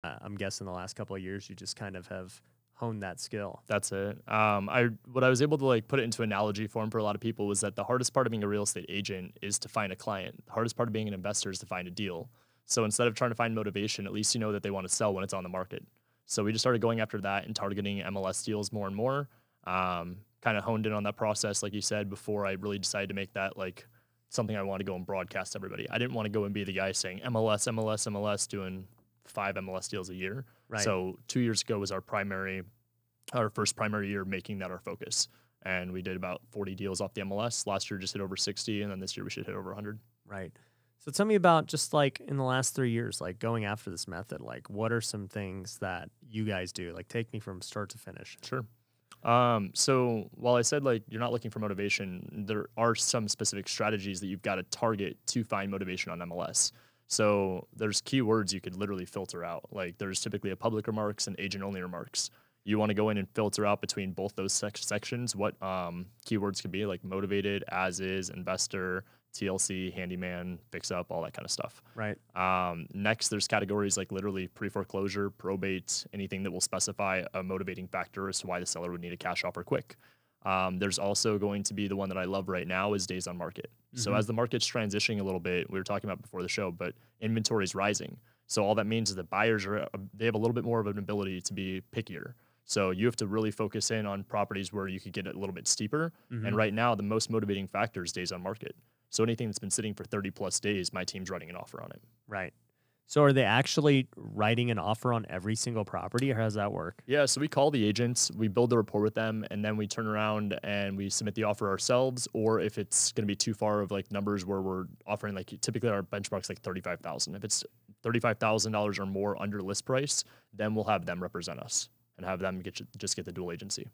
I'm guessing the last couple of years you just kind of have honed that skill. That's it. What I was able to like put it into analogy form for a lot of people was that the hardest part of being a real estate agent is to find a client. The hardest part of being an investor is to find a deal. So instead of trying to find motivation, at least you know that they want to sell when it's on the market. So we just started going after that and targeting MLS deals more and more. Kind of honed in on that process, like you said, before I really decided to make that like something I wanted to go and broadcast to everybody. I didn't want to go and be the guy saying MLS, MLS, MLS, doing 5 MLS deals a year. Right. So 2 years ago was our first primary year making that our focus. And we did about 40 deals off the MLS. Last year just hit over 60, and then this year we should hit over 100. Right. So tell me about just like in the last 3 years, like going after this method, like what are some things that you guys do? Like take me from start to finish. Sure. So while I said like you're not looking for motivation, there are some specific strategies that you've got to target to find motivation on MLS. So there's keywords you could literally filter out. Like there's typically a public remarks and agent only remarks. You want to go in and filter out between both those sections what keywords could be like motivated, as is, investor, TLC, handyman, fix up, all that kind of stuff. Right. Next, there's categories like literally pre-foreclosure, probate, anything that will specify a motivating factor as to why the seller would need a cash offer quick. There's also going to be the one that I love right now is days on market. So as the market's transitioning a little bit, we were talking about before the show, but inventory is rising. So all that means is that buyers they have a little bit more of an ability to be pickier. So you have to really focus in on properties where you could get it a little bit steeper. And right now, the most motivating factor is days on market. So anything that's been sitting for 30 plus days, my team's writing an offer on it. Right. So are they actually writing an offer on every single property, or how does that work? Yeah, so we call the agents, we build the rapport with them, and then we turn around and we submit the offer ourselves. Or if it's going to be too far of like numbers where we're offering like typically our benchmark's like 35,000. If it's $35,000 or more under list price, then we'll have them represent us and have them just get the dual agency.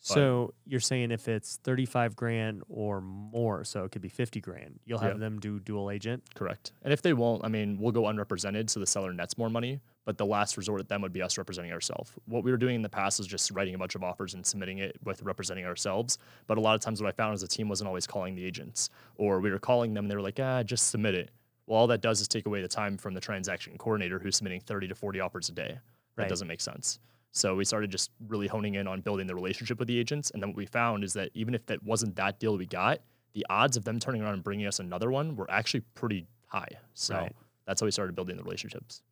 So you're saying if it's 35 grand or more, so it could be 50 grand, you'll have Yep. them do dual agent? Correct. And if they won't, I mean, we'll go unrepresented so the seller nets more money, but the last resort at them would be us representing ourselves. What we were doing in the past is just writing a bunch of offers and submitting it with representing ourselves. But a lot of times what I found is the team wasn't always calling the agents, or we were calling them and they were like, just submit it. Well, all that does is take away the time from the transaction coordinator who's submitting 30 to 40 offers a day. That Right. doesn't make sense. So we started just really honing in on building the relationship with the agents. And then what we found is that even if that wasn't that deal we got, the odds of them turning around and bringing us another one were actually pretty high. So Right. that's how we started building the relationships.